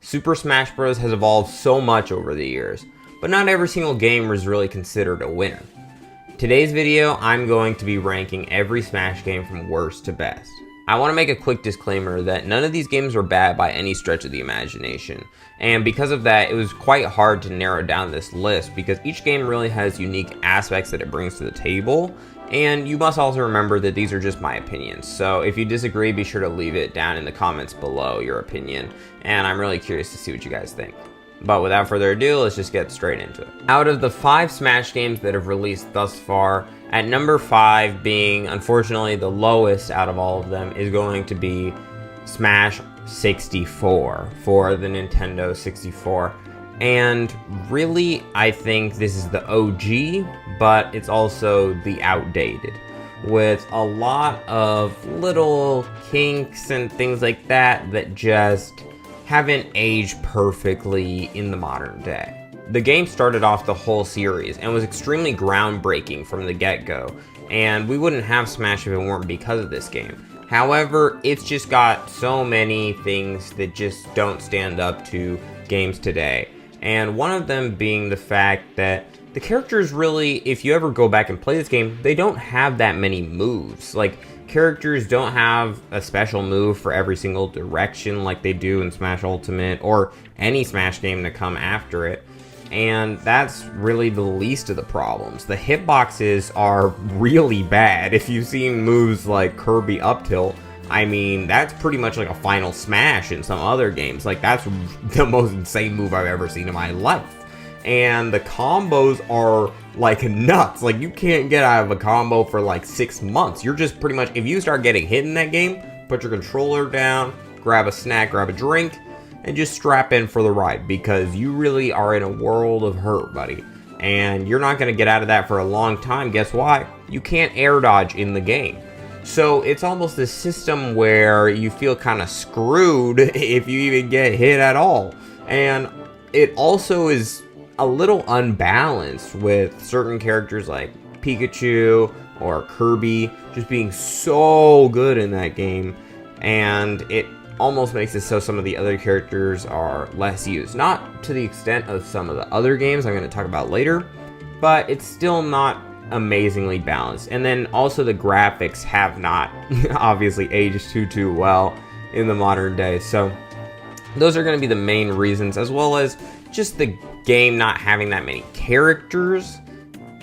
Super Smash Bros. Has evolved so much over the years, but not every single game was really considered a winner. Today's video, I'm going to be ranking every Smash game from worst to best. I want to make a quick disclaimer that none of these games are bad by any stretch of the imagination, and because of that, it was quite hard to narrow down this list because each game really has unique aspects that it brings to the table, and you must also remember that these are just my opinions. So if you disagree, be sure to leave it down in the comments below, your opinion, and I'm really curious to see what you guys think. But without further ado, let's just get straight into it. Out of the 5 Smash games that have released thus far, at number 5 being unfortunately the lowest out of all of them is going to be Smash 64 for the Nintendo 64. And really, I think this is the OG, but it's also the outdated, with a lot of little kinks and things like that that just haven't aged perfectly in the modern day. The game started off the whole series and was extremely groundbreaking from the get-go, and we wouldn't have Smash if it weren't because of this game. However, it's just got so many things that just don't stand up to games today. And one of them being the fact that the characters really, if you ever go back and play this game, they don't have that many moves. Like, characters don't have a special move for every single direction like they do in Smash Ultimate or any Smash game to come after it. And that's really the least of the problems. The hitboxes are really bad. If you've seen moves like Kirby up tilt, I mean, that's pretty much like a final smash in some other games. Like, that's the most insane move I've ever seen in my life. And the combos are like nuts. Like, you can't get out of a combo for like 6 months. You're just pretty much, if you start getting hit in that game, put your controller down, grab a snack, grab a drink, and just strap in for the ride, because you really are in a world of hurt, buddy. And you're not going to get out of that for a long time. Guess why? You can't air dodge in the game. So it's almost a system where you feel kind of screwed if you even get hit at all. And it also is a little unbalanced with certain characters like Pikachu or Kirby just being so good in that game. And it almost makes it so some of the other characters are less used. Not to the extent of some of the other games I'm going to talk about later, but it's still not amazingly balanced. And then also the graphics have not obviously aged too well in the modern day. So those are going to be the main reasons, as well as just the game not having that many characters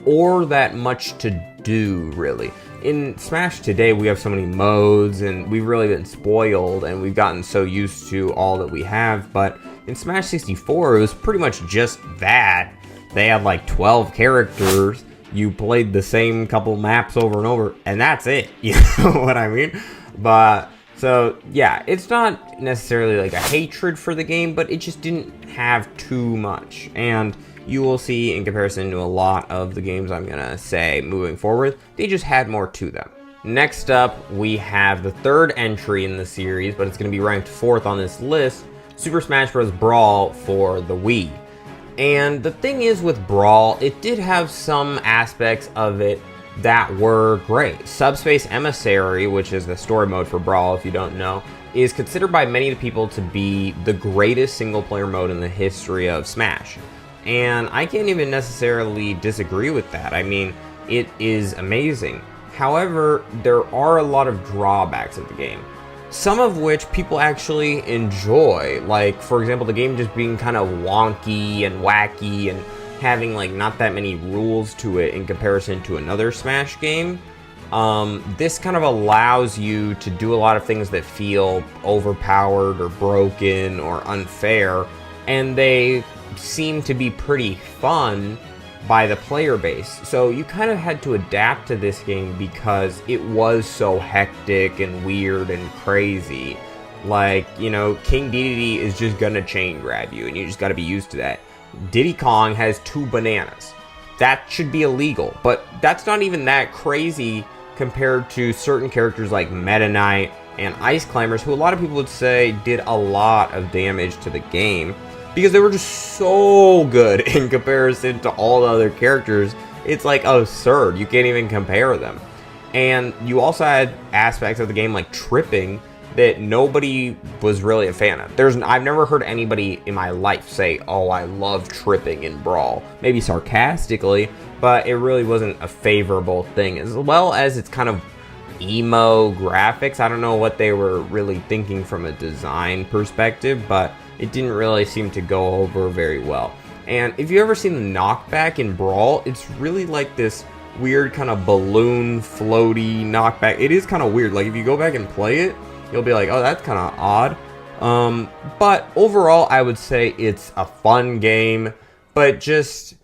or that much to do, really. In Smash today, we have so many modes, and we've really been spoiled, and we've gotten so used to all that we have. But in Smash 64, it was pretty much just that. They had like 12 characters. You played the same couple maps over and over, and that's it. You know what I mean? But so yeah, it's not necessarily like a hatred for the game, but it just didn't have too much. And you will see, in comparison to a lot of the games I'm gonna say moving forward, they just had more to them. Next up, we have the third entry in the series, but it's gonna be ranked 4th on this list, Super Smash Bros. Brawl for the Wii. And the thing is with Brawl, it did have some aspects of it that were great. Subspace Emissary, which is the story mode for Brawl if you don't know, is considered by many people to be the greatest single player mode in the history of Smash. And I can't even necessarily disagree with that. I mean, it is amazing. However, there are a lot of drawbacks of the game, some of which people actually enjoy. Like, for example, the game just being kind of wonky and wacky and having like not that many rules to it in comparison to another Smash game. This kind of allows you to do a lot of things that feel overpowered or broken or unfair, and they seem to be pretty fun by the player base. So you kind of had to adapt to this game because it was so hectic and weird and crazy. Like, you know, King Dedede is just gonna chain grab you, and you just gotta be used to that. Diddy Kong has 2 bananas. That should be illegal, but that's not even that crazy compared to certain characters like Meta Knight and Ice Climbers, who a lot of people would say did a lot of damage to the game, because they were just so good in comparison to all the other characters. It's like absurd. You can't even compare them. And you also had aspects of the game like tripping that nobody was really a fan of. I've never heard anybody in my life say, "Oh, I love tripping in Brawl." Maybe sarcastically, but it really wasn't a favorable thing. As well as it's kind of emo graphics. I don't know what they were really thinking from a design perspective, but it didn't really seem to go over very well. And if you ever seen the knockback in Brawl, it's really like this weird kind of balloon floaty knockback. It is kind of weird. Like if you go back and play it, you'll be like, oh, that's kind of odd. But overall, I would say it's a fun game, but just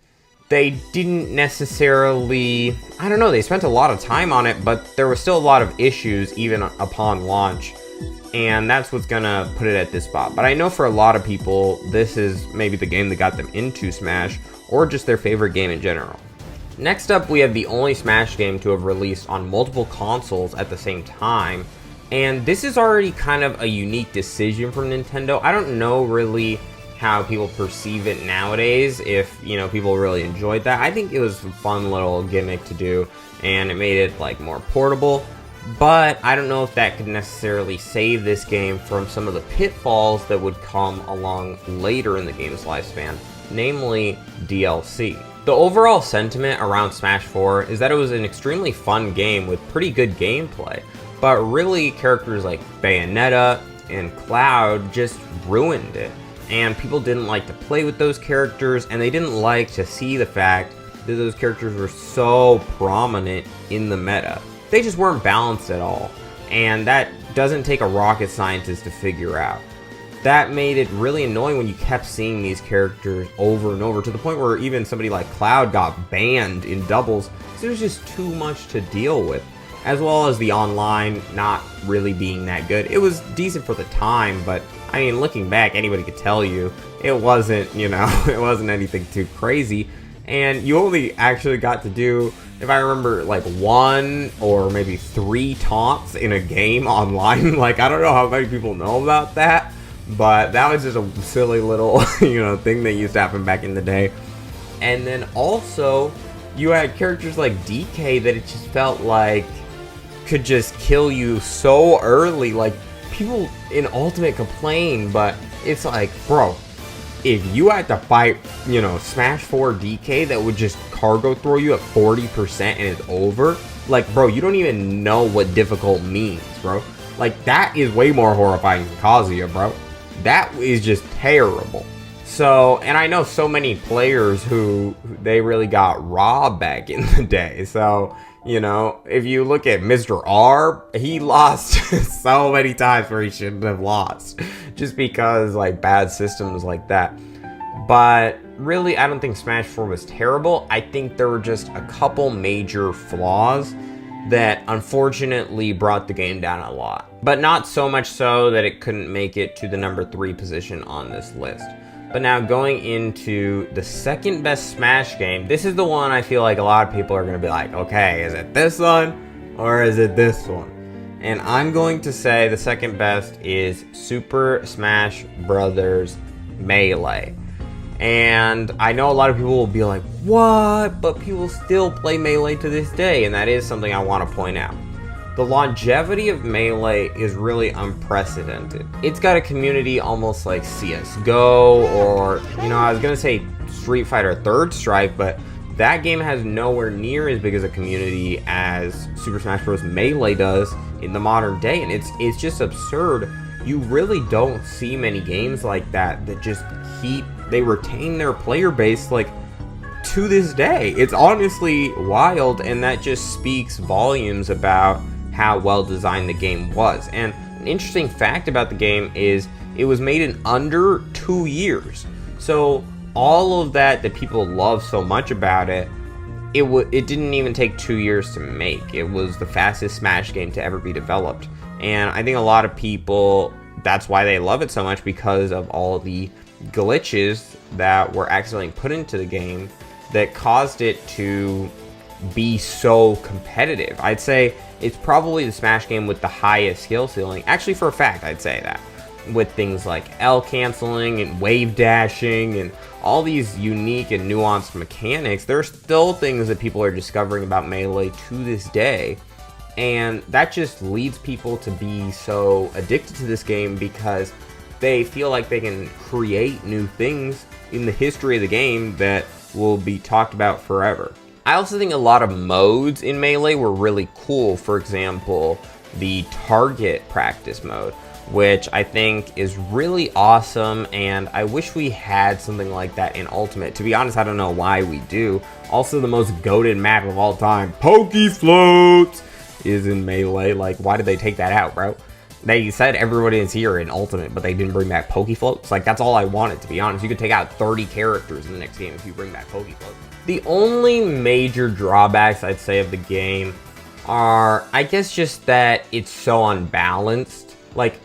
they didn't necessarily, I don't know, they spent a lot of time on it, but there was still a lot of issues even upon launch. And that's what's gonna put it at this spot. But I know for a lot of people, this is maybe the game that got them into Smash, or just their favorite game in general. Next up, we have the only Smash game to have released on multiple consoles at the same time. And this is already kind of a unique decision from Nintendo. I don't know really how people perceive it nowadays, if, you know, people really enjoyed that. I think it was a fun little gimmick to do, and it made it, like, more portable. But I don't know if that could necessarily save this game from some of the pitfalls that would come along later in the game's lifespan, namely DLC. The overall sentiment around Smash 4 is that it was an extremely fun game with pretty good gameplay, but really characters like Bayonetta and Cloud just ruined it, and people didn't like to play with those characters, and they didn't like to see the fact that those characters were so prominent in the meta. They just weren't balanced at all, and that doesn't take a rocket scientist to figure out. That made it really annoying when you kept seeing these characters over and over, to the point where even somebody like Cloud got banned in doubles because there was just too much to deal with, as well as the online not really being that good. It was decent for the time, but I mean, looking back, anybody could tell you it wasn't, you know, it wasn't anything too crazy. And you only actually got to do, if I remember, like 1 or maybe 3 taunts in a game online. Like, I don't know how many people know about that, but that was just a silly little, you know, thing that used to happen back in the day. And then also, you had characters like DK that it just felt like could just kill you so early. Like, people in Ultimate complain, but it's like, bro, if you had to fight, you know, Smash 4 DK that would just cargo throw you at 40% and it's over, like, bro, you don't even know what difficult means, bro. Like, that is way more horrifying than Kazuya, bro. That is just terrible. So, and I know so many players who they really got robbed back in the day. So, you know, if you look at Mr. R, he lost so many times where he shouldn't have lost, just because, like, bad systems like that. But really, I don't think Smash 4 was terrible. I think there were just a couple major flaws that unfortunately brought the game down a lot, but not so much so that it couldn't make it to the number 3 position on this list. But now going into the second best Smash game, this is the one I feel like a lot of people are going to be like, okay, is it this one or is it this one? And I'm going to say the second best is Super Smash Bros. Melee. And I know a lot of people will be like, what? But people still play Melee to this day, and that is something I want to point out. The longevity of Melee is really unprecedented. It's got a community almost like CSGO, or, you know, I was going to say Street Fighter Third Strike, but that game has nowhere near as big as a community as Super Smash Bros. Melee does in the modern day, and it's just absurd. You really don't see many games like that just they retain their player base, like, to this day. It's honestly wild, and that just speaks volumes about how well designed the game was. And an interesting fact about the game is it was made in under 2 years. So all of that people love so much about it, it didn't even take 2 years to make. It was the fastest Smash game to ever be developed. And I think a lot of people, that's why they love it so much, because of all the glitches that were accidentally put into the game that caused it to be so competitive. I'd say it's probably the Smash game with the highest skill ceiling. Actually, for a fact, I'd say that. With things like L canceling and wave dashing and all these unique and nuanced mechanics, there are still things that people are discovering about Melee to this day And that just leads people to be so addicted to this game because they feel like they can create new things in the history of the game that will be talked about forever. I also think a lot of modes in Melee were really cool. For example, the target practice mode, which I think is really awesome, and I wish we had something like that in Ultimate. To be honest, I don't know why we do. Also, the most goated map of all time, Pokefloats, is in Melee. Like, why did they take that out, bro? They said everybody is here in Ultimate, but they didn't bring back Pokefloats. Like, that's all I wanted, to be honest. You could take out 30 characters in the next game if you bring back Pokefloats. The only major drawbacks I'd say of the game are, I guess, just that it's so unbalanced. Like,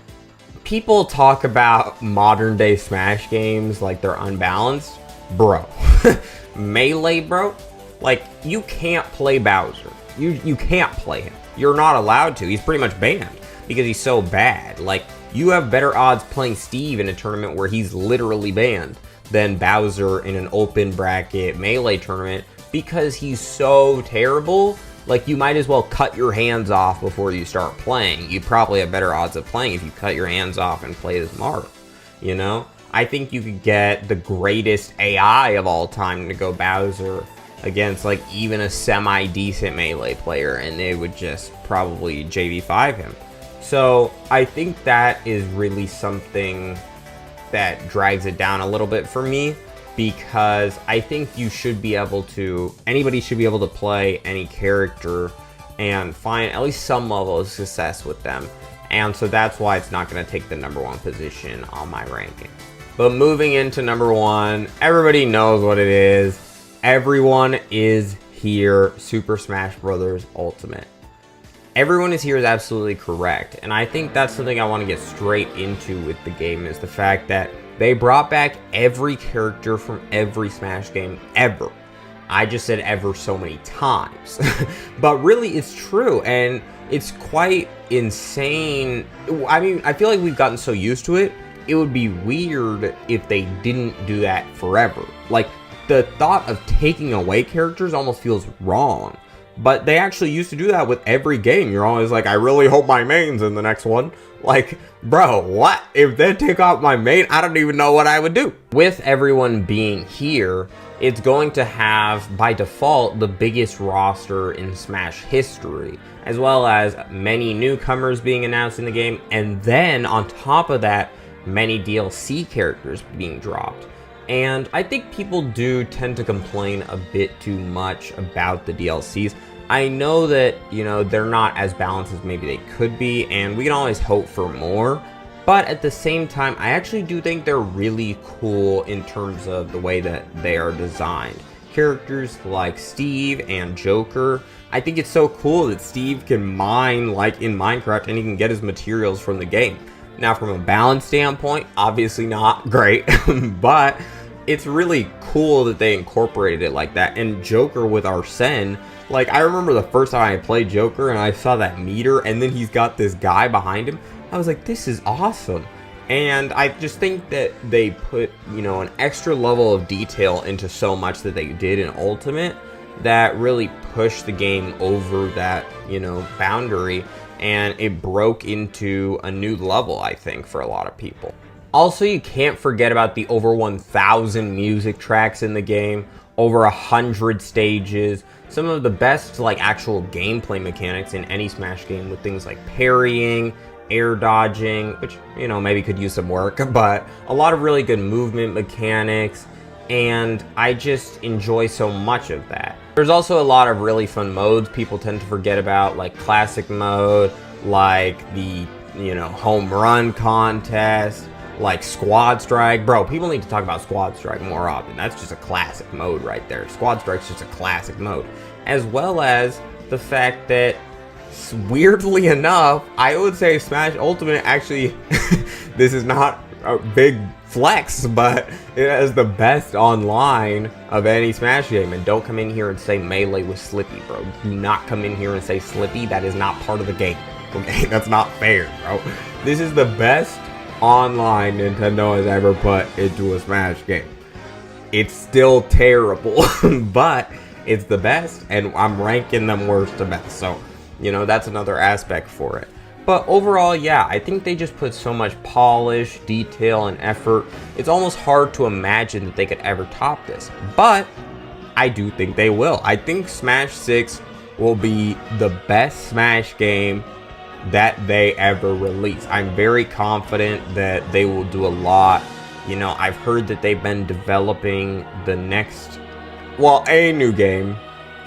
people talk about modern day Smash games like they're unbalanced. Bro. Melee, bro. Like, you can't play Bowser. You can't play him. You're not allowed to. He's pretty much banned because he's so bad. Like, you have better odds playing Steve in a tournament where he's literally banned than Bowser in an open bracket Melee tournament because he's so terrible. Like, you might as well cut your hands off before you start playing. You probably have better odds of playing if you cut your hands off and play as Mario, you know? I think you could get the greatest AI of all time to go Bowser against, like, even a semi-decent Melee player, and they would just probably JV5 him. So, I think that is really something that drags it down a little bit for me, because I think you should be able to, anybody should be able to play any character and find at least some level of success with them. And so that's why it's not going to take the #1 position on my ranking. But moving into #1, everybody knows what it is. Everyone is here, Super Smash Bros. Ultimate. Everyone is here is absolutely correct. And I think that's something I want to get straight into with the game, is the fact that they brought back every character from every Smash game ever. I just said ever so many times. But really, it's true, and it's quite insane. I mean, I feel like we've gotten so used to it, it would be weird if they didn't do that forever. Like, the thought of taking away characters almost feels wrong. But they actually used to do that with every game. You're always like, I really hope my main's in the next one. Like, bro, what? If they take out my main, I don't even know what I would do. With everyone being here, it's going to have, by default, the biggest roster in Smash history, as well as many newcomers being announced in the game, and then, on top of that, many DLC characters being dropped. And I think people do tend to complain a bit too much about the DLCs. I know that, you know, they're not as balanced as maybe they could be, and we can always hope for more. But at the same time, I actually do think they're really cool in terms of the way that they are designed. Characters like Steve and Joker, I think it's so cool that Steve can mine like in Minecraft and he can get his materials from the game. Now, from a balance standpoint, obviously not great, but it's really cool that they incorporated it like that. And Joker with Arsene, like, I remember the first time I played Joker and I saw that meter and then he's got this guy behind him. I was like, this is awesome. And I just think that they put, you know, an extra level of detail into so much that they did in Ultimate that really pushed the game over that, you know, boundary. And it broke into a new level, I think, for a lot of people. Also, you can't forget about the over 1,000 music tracks in the game, over 100 stages, some of the best, like, actual gameplay mechanics in any Smash game, with things like parrying, air dodging, which, you know, maybe could use some work, but a lot of really good movement mechanics, and I just enjoy so much of that. There's also a lot of really fun modes people tend to forget about, like classic mode, like the, you know, home run contest, like Squad Strike. Bro, people need to talk about Squad Strike more often. That's just a classic mode right there. Squad Strike's just a classic mode. As well as the fact that, weirdly enough, I would say Smash Ultimate actually, this is not a big flex, but it has the best online of any Smash game. And don't come in here and say Melee was Slippy, bro. Do not come in here and say Slippy. That is not part of the game. Okay, that's not fair, bro. This is the best online Nintendo has ever put into a Smash game. It's still terrible, but it's the best, and I'm ranking them worst to best. So You know, that's another aspect for it. But overall, yeah, I think they just put so much polish, detail, and effort. It's almost hard to imagine that they could ever top this. But I do think they will. I think Smash 6 will be the best Smash game that they ever release. I'm very confident that they will do a lot. You know, I've heard that they've been developing the next, well, a new game.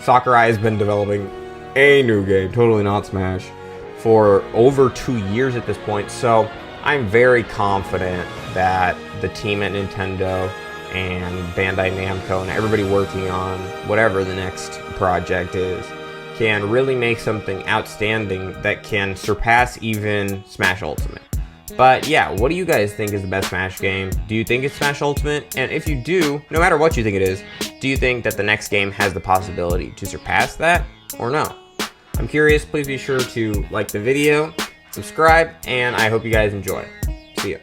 Sakurai has been developing a new game, totally not Smash, for over 2 years at this point. So I'm very confident that the team at Nintendo and Bandai Namco and everybody working on whatever the next project is can really make something outstanding that can surpass even Smash Ultimate. But yeah, what do you guys think is the best Smash game? Do you think it's Smash Ultimate? And if you do, no matter what you think it is, do you think that the next game has the possibility to surpass that or no? I'm curious. Please be sure to like the video, subscribe, and I hope you guys enjoy. See ya.